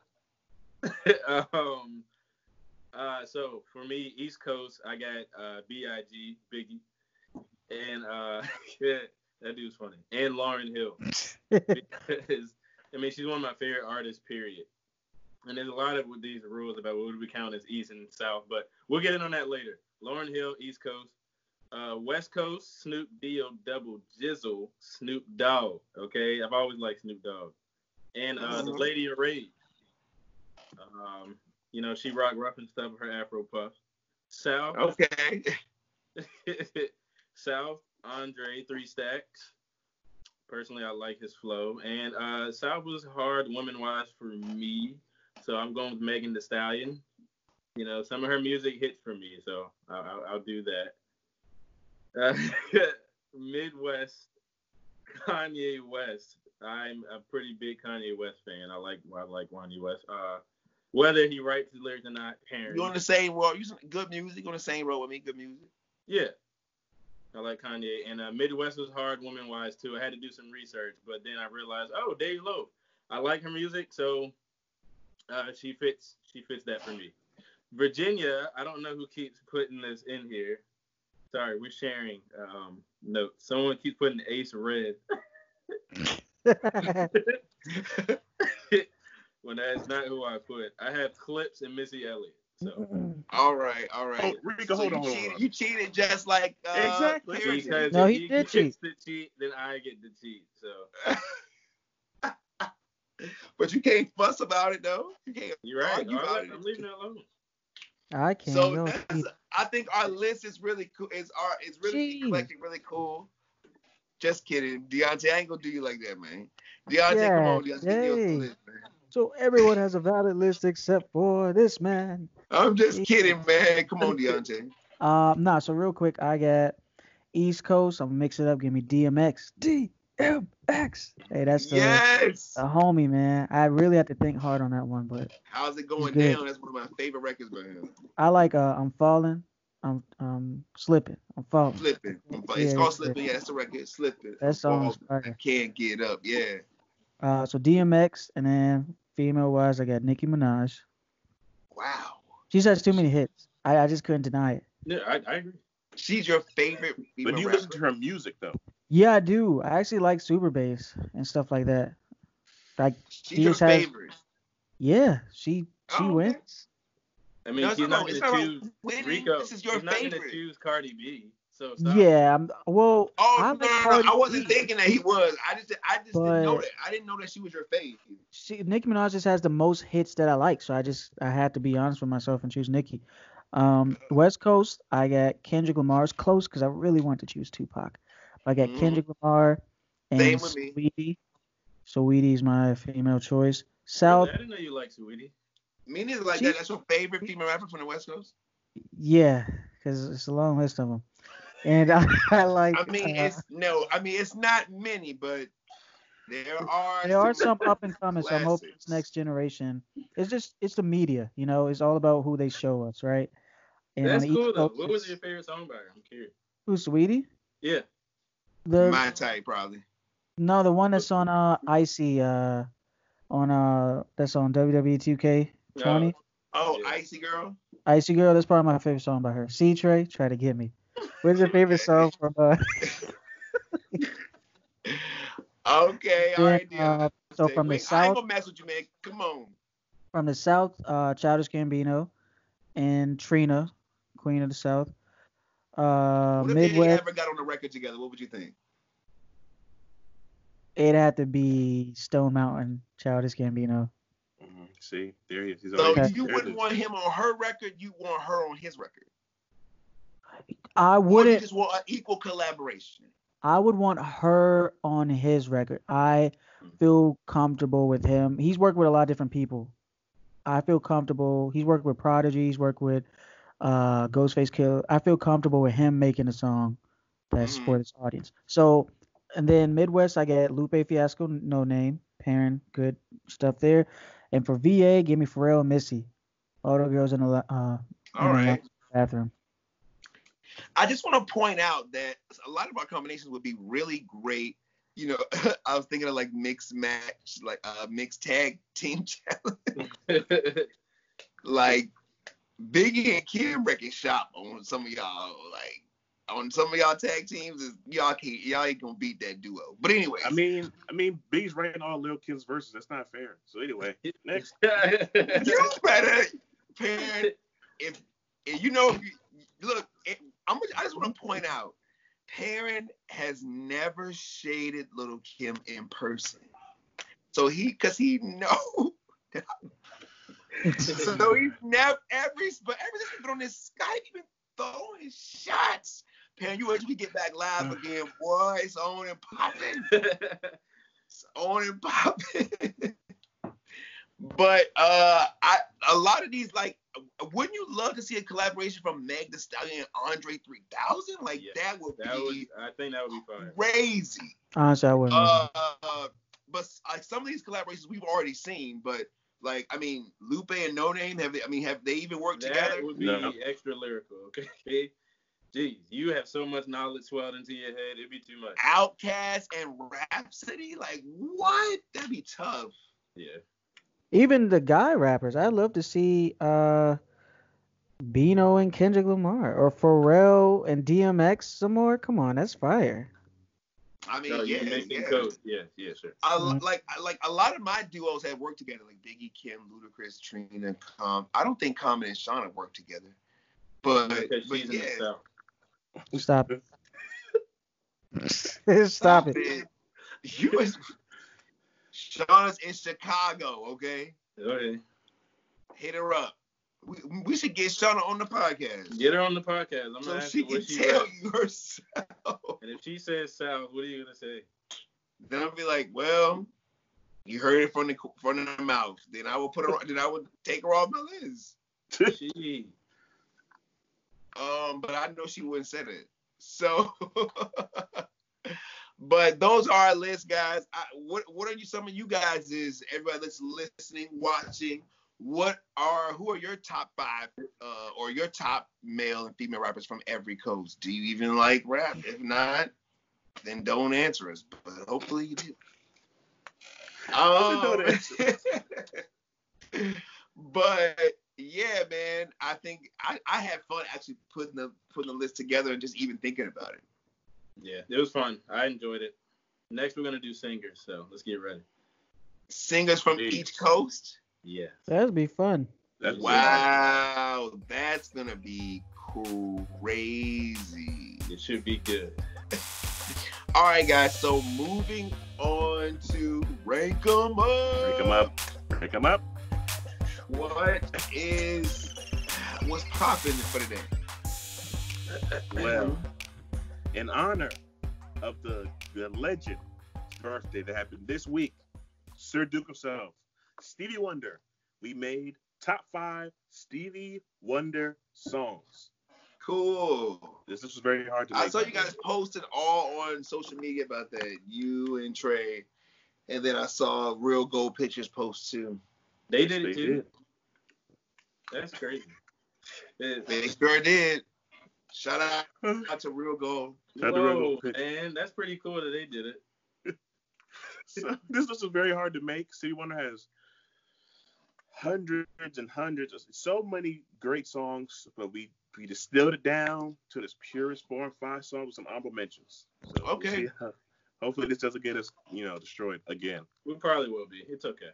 So for me, East Coast, I got B.I.G. Biggie, and that dude's funny, and Lauryn Hill. Because, I mean, she's one of my favorite artists, period. And there's a lot of these rules about what we count as East and South, but we'll get in on that later. Lauryn Hill, East Coast. West Coast, Snoop D-O-double-Jizzle, Snoop Dogg. Okay, I've always liked Snoop Dogg. And the Lady of Rage. She rock rough and stuff with her Afro puff. South. Okay. South, Andre 3 Stacks. Personally, I like his flow. And South was hard woman-wise for me, so I'm going with Megan Thee Stallion. Some of her music hits for me, so I'll do that. Midwest, Kanye West. I'm a pretty big Kanye West fan. I like Kanye West. Whether he writes his lyrics or not, parents. You on the same road? You good music on the same road with me? Good music. Yeah, I like Kanye. And Midwest was hard woman-wise too. I had to do some research, but then I realized, Dave Loaf. I like her music, so she fits that for me. Virginia, I don't know who keeps putting this in here. Sorry, we're sharing notes. Someone keeps putting Ace Red. When that's not who I put. I have Clips and Missy Elliott. So. All right. Oh, Rico, So hold on. you cheated just like Exactly. Perry did. Because No, if he he did gets cheat. to cheat, then I get to cheat. So. But you can't fuss about it though. You can't You're right. argue about it. I'm leaving it alone. I can't. So Yo, I think our list is really cool. It's really Jeez. eclectic, really cool. Just kidding, Deontay. I ain't gonna do you like that, man. Deontay, yeah, come on, Deontay, give me your hey. list, man. So everyone has a valid list except for this man. I'm just kidding, man. Come on, Deontay. Nah. So real quick, I got East Coast. I'm gonna mix it up. Give me DMX. DMX. Hey, that's Yes. the homie, man. I really have to think hard on that one, but How's it he's going good. down? That's one of my favorite records by him. I like I'm falling. I'm slipping. I'm falling. Slipping. Yeah, It's called yeah. Slipping. Yeah, that's the record. Slipping. That song's I fire. can't get up. Yeah. So DMX, and then female wise, I got Nicki Minaj. Wow. She has too many hits. I just couldn't deny it. Yeah, I agree. She's your favorite female But do you rapper? listen to her music though? Yeah, I do. I actually like super bass and stuff like that. Like She's she your just has. favorite. Yeah, she Oh, wins. okay. I mean, No, it's she's not not about- going it's to not about choose winning. Rico. This is your She's not going to favorite. choose Cardi B. So stop. Yeah, Oh, I no, like no, no, Cardi I wasn't B, thinking that he was. I just didn't know but that. I didn't know that she was your favorite. Nicki Minaj just has the most hits that I like, so I had to be honest with myself and choose Nicki. West Coast, I got Kendrick Lamar's close because I really want to choose Tupac. I got Kendrick Lamar Same and with me. Saweetie. Saweetie's my female choice. Really? South, I didn't know you liked Sweetie. Me neither like She- that. That's your favorite female rapper from the West Coast? yeah, because it's a long list of them. And I like. I mean, it's not many, but there are some up and coming, so I'm hoping this classics. next generation. It's the media, it's all about who they show us, right? And on That's the cool East though. Coast, What was your favorite song by her? I'm curious. who's Sweetie? Yeah. My type, probably. No, the one that's on Icy that's on WWE 2K20. Oh, Yeah. Icy Girl? Icy Girl, that's probably my favorite song by her. C Trey, try to get me. What's your favorite song from Okay, all right, Deontay. so from the I ain't South, gonna mess with you, man. Come on. Childish Gambino and Trina, Queen of the South. What if they Midwest, ever got on the record together? What would you think? it had to be Stone Mountain, Childish Gambino. See, there he is. He's So already, you there it wouldn't is. want him on her record, you want her on his record. I Or you wouldn't. just want an equal collaboration. I would want her on his record. I feel comfortable with him. He's worked with a lot of different people. I feel comfortable. He's worked with Prodigy. He's worked with Ghostface Kill. I feel comfortable with him making a song that's for this audience. So, and then Midwest, I get Lupe Fiasco, No Name, Perrin, good stuff there. And for VA, give me Pharrell and Missy. All the girls in the bathroom. I just want to point out that a lot of our combinations would be really great. I was thinking of like mixed match, like mixed tag team challenge. Like Biggie and Kim wrecking shop on some of y'all, like on some of y'all tag teams. Y'all ain't gonna beat that duo. But anyway, I mean, Big's writing all Lil Kim's verses. That's not fair. So anyway, next. you better, parent. If look, I just want to point out, Perrin has never shaded Little Kim in person. So because he know. So he's never ever since he's been on this Skype, he's been throwing shots. Perrin, you wait till we get back live again, boy. It's on and popping. It's on and popping. But a lot of these, like, wouldn't you love to see a collaboration from Meg Thee Stallion and Andre 3000? Like, that would be I think that would be fun. crazy. Honestly, I wouldn't. But like some of these collaborations we've already seen, but like, I mean, Lupe and No Name, have they even worked together? That would be extra lyrical, okay? Jeez, you have so much knowledge swelled into your head, it'd be too much. Outkast and Rhapsody? Like, what? That'd be tough. Yeah. Even the guy rappers, I'd love to see Bino and Kendrick Lamar or Pharrell and DMX some more. Come on, that's fire. I mean, No, yeah, you mixing yeah. code. Yeah, sure. Like a lot of my duos have worked together, like Biggie, Kim, Ludacris, Trina, I don't think Common and Sean have worked together, but She's in the South. Stop it. Stop it. You was Sean's in Chicago, okay? Okay. Hit her up. We should get Shauna on the podcast. Get her on the podcast. I'm so gonna ask she her what can she tell read. you herself. And if she says South, what are you gonna say? Then I'll be like, well, you heard it from the mouth. Then I will put her. Then I would take her off my list. She. But I know she wouldn't say that. So, but those are our lists, guys. What are some of you guys is everybody that's listening, watching? Who are your top 5 or your top male and female rappers from every coast? Do you even like rap? If not, then don't answer us. But hopefully you do. But yeah, man, I think I had fun actually putting the list together and just even thinking about it. Yeah, it was fun. I enjoyed it. Next, we're gonna do singers, so let's get ready. Singers from each coast? Yeah. That'd be fun. Wow, that's gonna be crazy. It should be good. All right, guys. So moving on to rank 'em up. Rank 'em up. What's popping for today? Well, in honor of the legend birthday that happened this week, Sir Duke himself, Stevie Wonder, we made top 5 Stevie Wonder songs. Cool. This was very hard to make. I saw you guys posted all on social media about that, you and Trey, and then I saw Real Gold Pictures post too. They did it too. That's crazy. They sure did. Shout out to Real Gold. Whoa, man, that's pretty cool that they did it. So, this was very hard to make. Stevie Wonder has hundreds and hundreds of so many great songs, but we distilled it down to this purest 4 and 5 songs with some honorable mentions. So okay. Hopefully this doesn't get us, destroyed again. We probably will be. It's okay.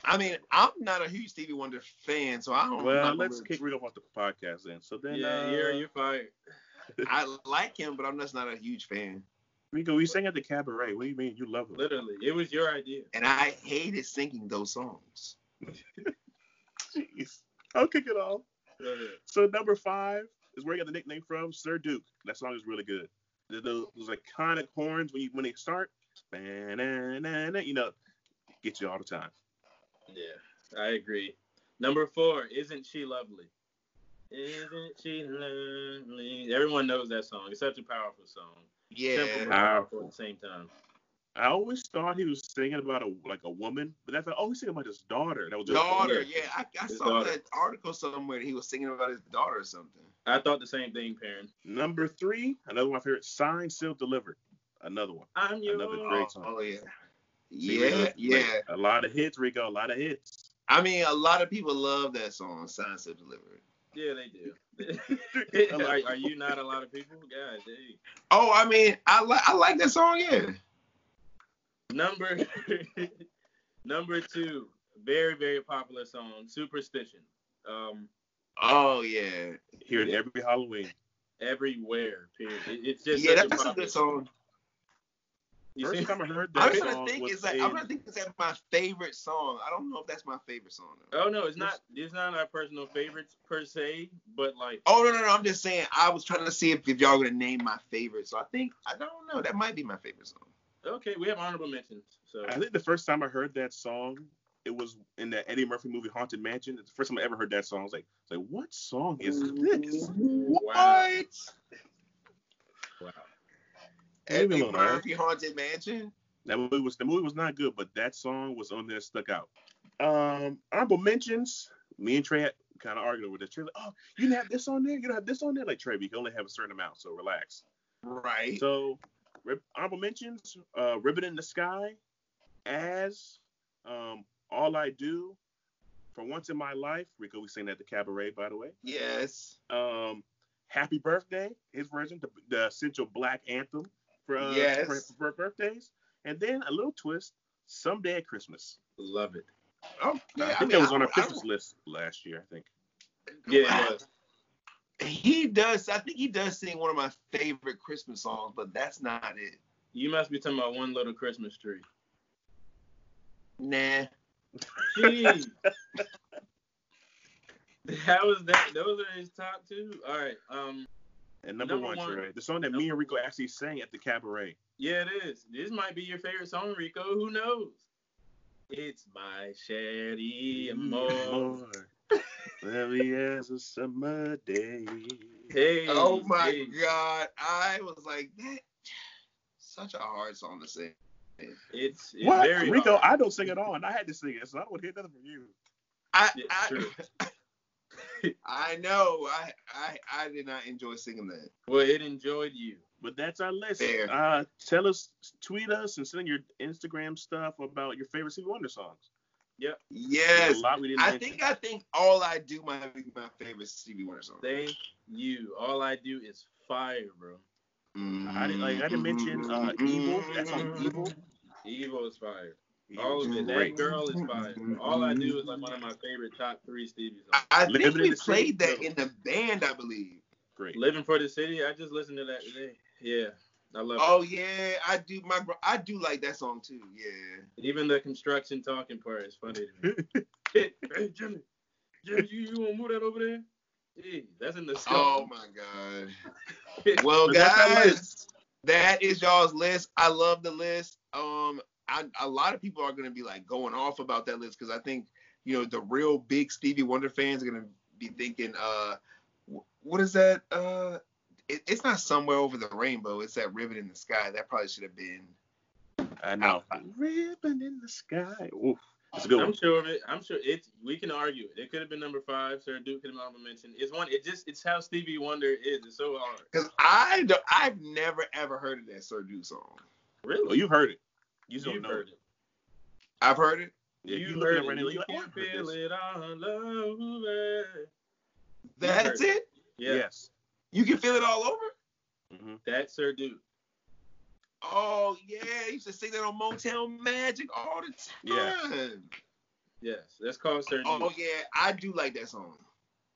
I mean, I'm not a huge Stevie Wonder fan, so I don't. Well, let's kick Rico off the podcast then. So then, you're fired. I like him, but I'm just not a huge fan. Rico, we sang at the cabaret. What do you mean? You love it? Literally, it was your idea. And I hated singing those songs. Jeez. I'll kick it off. So number 5 is where you got the nickname from, Sir Duke. That song is really good. Those iconic horns when they start, get you all the time. Yeah, I agree. Number 4, Isn't She Lovely? Isn't she lovely? Everyone knows that song. It's such a powerful song. Yeah. Simple but powerful at the same time. I always thought he was singing about a woman, but I thought, he's singing about his daughter. That was daughter. Yeah, I saw that article somewhere that he was singing about his daughter or something. I thought the same thing, Perrin. Number 3, another one of my favorites, Signed, Sealed, Delivered. Another one. Another great song. Oh, yeah. Yeah. A lot of hits, Rico. A lot of hits. I mean, a lot of people love that song, Signed, Sealed, Delivered. Yeah, they do. Are you not a lot of people? God dang. Oh, I mean, I like that song, yeah. Number 2, very, very popular song, Superstition. Oh, yeah. Hear it every Halloween. Everywhere, period. It's just that's a good song. First time I heard that song I'm gonna think it's my favorite song. I don't know if that's my favorite song though. Oh no, it's not our personal favorites per se, but like. Oh no, I'm just saying. I was trying to see if y'all were gonna name my favorite. So I don't know. That might be my favorite song. Okay, we have honorable mentions. So I think the first time I heard that song, it was in the Eddie Murphy movie Haunted Mansion. It's the first time I ever heard that song. I was like, what song is this? What? Wow. Eddie Murphy Haunted Mansion. The movie was not good, but that song was on there, stuck out. Honorable mentions. Me and Trey kind of argued over this. Trey like, oh, you didn't have this on there? You don't have this on there? Like, Trey, you can only have a certain amount, so relax. Right. So, honorable mentions, Ribbon in the Sky, As, All I Do, For Once in My Life. Rico, we sang that at the cabaret, by the way. Yes. Happy Birthday, his version, the essential black anthem for birthdays, and then a little twist, Someday at Christmas. Love it. Oh, yeah, I think that was on our Christmas list last year. I think. Yeah, it was. He does. I think he does sing one of my favorite Christmas songs, but that's not it. You must be talking about One Little Christmas Tree. Nah. Jeez. How was that? Those are his top two. All right. And number one, Trey, the song that me and Rico actually sang at the cabaret. Yeah, it is. This might be your favorite song, Rico. Who knows? It's my Sherry Amor. Lovely as a summer day. Hey. Oh my God! I was like, that. Such a hard song to sing. It's what? very Rico, hard. I don't sing at all, and I had to sing it, so I don't hear nothing from you. I know. I did not enjoy singing that. Well, it enjoyed you. But that's our list. Fair. Tell us, tweet us, and send your Instagram stuff about your favorite Stevie Wonder songs. Yep. Yes. I think All I Do might be my favorite Stevie Wonder song. Thank you. All I Do is fire, bro. I didn't mention Evil. That's on Evil. Evil is fire. Evil's All of it. great. That girl is fire. All I Do is like one of my favorite top 3 Stevie songs. I think Living we in the played City. that in the band, I believe. Great. Living for the City. I just listened to that today. Yeah. I love Oh yeah, I do. I do like that song too. Yeah. it. Even the construction talking part is funny to me. Hey, Jimmy, you want to move that over there? Hey, that's in the song. Oh my God. Well, guys, that is y'all's list. I love the list. A lot of people are gonna be like going off about that list because I think the real big Stevie Wonder fans are gonna be thinking, what is that? It's not Somewhere Over the Rainbow. It's that Ribbon in the Sky. That probably should have been. I know. Ribbon in the Sky. Oof. It's a good one. I'm sure of it. I'm sure we can argue it. It could have been number 5. Sir Duke could have been honorable mention. It's how Stevie Wonder is. It's so hard. Because I've never ever heard of that Sir Duke song. Really? Oh, you've heard it. You don't know heard it. I've heard it. Yeah, you heard heard it. it. You Like, can feel it all over. That's it? Yeah. Yes. You can feel it all over? Mm-hmm. That's Sir Duke. Oh, yeah. He used to sing that on Motown Magic all the time. Yes. That's called Sir Duke. Oh, yeah. I do like that song.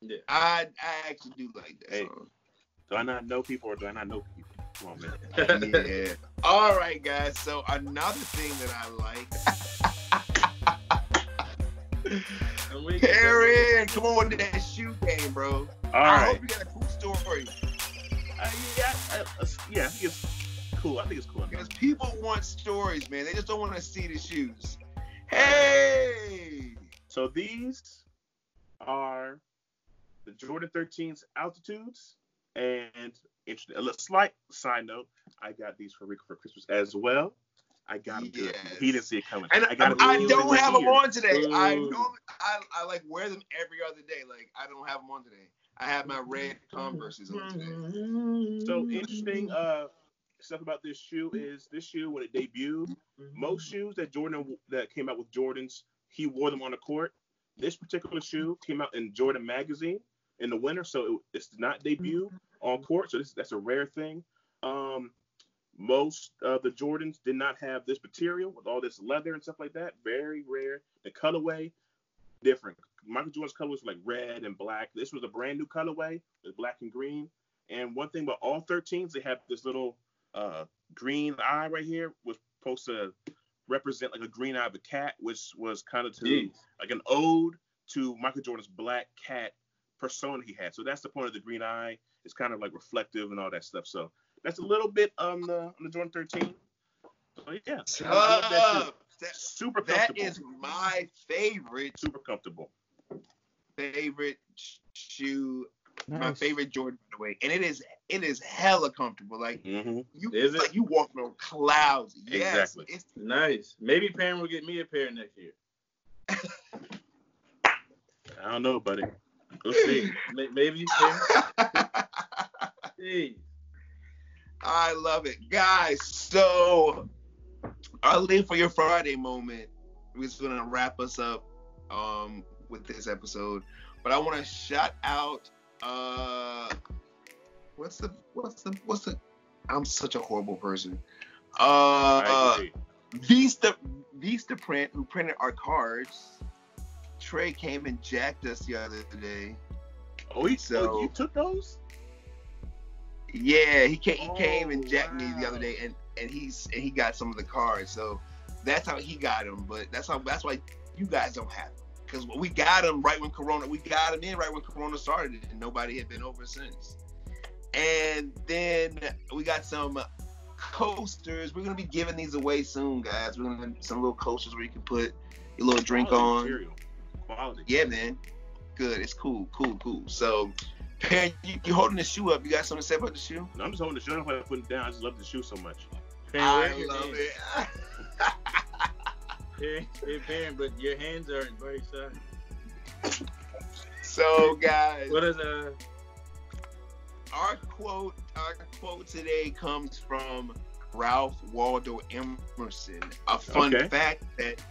Yeah. I actually do like that song. Do I not know people or do I not know people? Come on, man. Yeah. All right, guys. So another thing that I like. Perrin, come on with that shoe game, bro. I hope you got a cool story. Yeah, I think it's cool. Because people want stories, man. They just don't want to see the shoes. Hey! So these are the Jordan 13's altitudes. And a little slight side note, I got these for Rico for Christmas as well. I got them good. He didn't see it coming. And I don't have them on today. I like wear them every other day. Like I don't have them on today. I have my red Converses on today. So interesting stuff about this shoe is this shoe when it debuted, most shoes that came out with Jordans, he wore them on the court. This particular shoe came out in Jordan magazine in the winter, so it's not debut on court. So that's a rare thing. Most of the Jordans did not have this material with all this leather and stuff like that. Very rare. The colorway, different. Michael Jordan's color was like red and black. This was a brand new colorway. It's black and green. And one thing about all 13s, they have this little green eye right here, was supposed to represent like a green eye of a cat, which was kind of like an ode to Michael Jordan's black cat persona he had. So that's the point of the green eye. It's kind of like reflective and all that stuff. So that's a little bit on the Jordan 13. So yeah, I love that super comfortable. That is my favorite. Super comfortable. Favorite shoe. Nice. My favorite Jordan way, and it is hella comfortable. Like you walking on clouds. Yes, exactly. It's nice. Maybe Perrin will get me a pair next year. I don't know, buddy. We'll see. Maybe Perrin. Hey. I love it, guys. So our Live for Your Friday moment. We're just gonna wrap us up with this episode, but I want to shout out. What's the I'm such a horrible person. I agree. Vista Print, who printed our cards, Trey came and jacked us the other day. Oh, you took those? Yeah, he came and jacked me the other day, and he got some of the cards. So that's how he got them. But that's why you guys don't have them, because we got them right when Corona. We got them in right when Corona started, and nobody had been over since. And then we got some coasters. We're gonna be giving these away soon, guys. We're gonna have some little coasters where you can put your little drink on. Material. Quality. Yeah, man. Good. It's cool. So, Perrin, you holding the shoe up. You got something to say about the shoe? No, I'm just holding the shoe. I don't want to put it down. I just love the shoe so much. I love it. Hey, Perrin, but your hands are very soft. So, guys, what is our quote today comes from Ralph Waldo Emerson. A fun fact that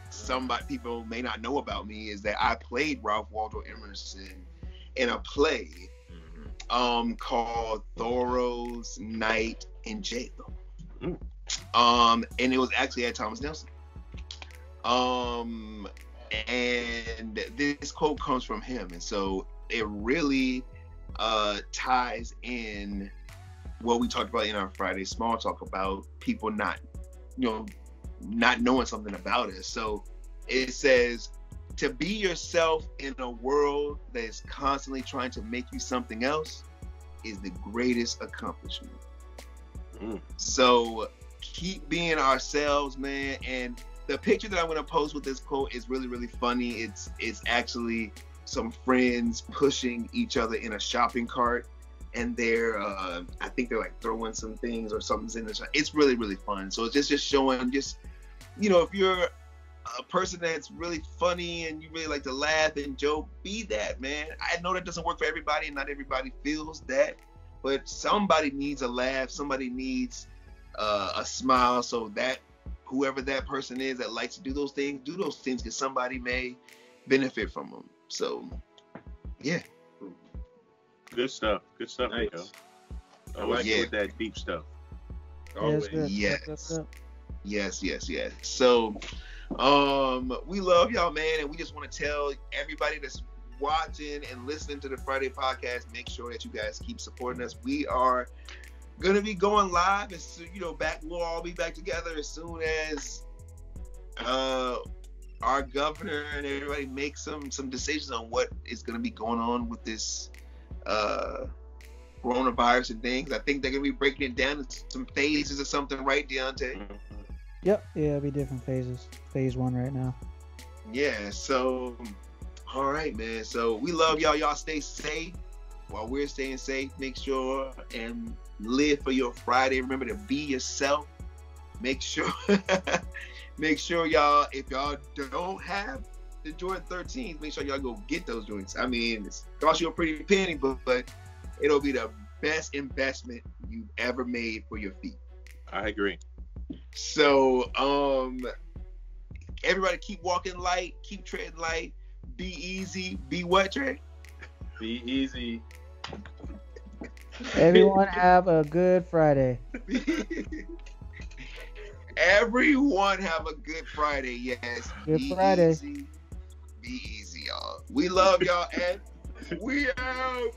people may not know about me is that I played Ralph Waldo Emerson in a play called Thoreau's Night in Jail. And it was actually at Thomas Nelson. And this quote comes from him, and so it really ties in what we talked about in our Friday small talk about people not knowing something about us. So it says, to be yourself in a world that is constantly trying to make you something else is the greatest accomplishment. So keep being ourselves, man. And the picture that I'm going to post with this quote is really, really funny. It's actually some friends pushing each other in a shopping cart, and they're I think they're like throwing some things or something's in the shop. It's really, really fun. So it's just showing, if you're a person that's really funny and you really like to laugh and joke, be that, man. I know that doesn't work for everybody, and not everybody feels that, but somebody needs a laugh, somebody needs a smile, so that whoever that person is that likes to do those things because somebody may benefit from them. So, yeah. Good stuff. Nice. Nico. I like with that deep stuff. Always. Yes. So, we love y'all, man, and we just want to tell everybody that's watching and listening to the Friday podcast, make sure that you guys keep supporting us. We are gonna be going live as soon, we'll all be back together as soon as our governor and everybody makes some decisions on what is gonna be going on with this coronavirus and things. I think they're gonna be breaking it down into some phases or something, right, Deontay? Yep. Yeah, it'll be different phases. Phase 1 right now. Yeah. So, all right, man. So we love y'all. Y'all stay safe while we're staying safe. Make sure and live for your Friday. Remember to be yourself. Make sure y'all, if y'all don't have the Jordan 13s, make sure y'all go get those joints. I mean, it's cost you a pretty penny, but it'll be the best investment you've ever made for your feet. I agree. So, everybody keep walking light, keep treading light, be easy, be what, Trey? Be easy. Everyone have a good Friday. Everyone have a good Friday, yes. Good Friday. Easy. Be easy, y'all. We love y'all, and we out.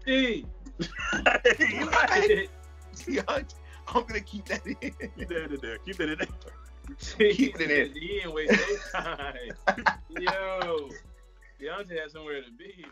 Hey. I'm gonna keep that in. Keep that in there. Keep it in. He ain't waste no time. Yo, Deontay had somewhere to be.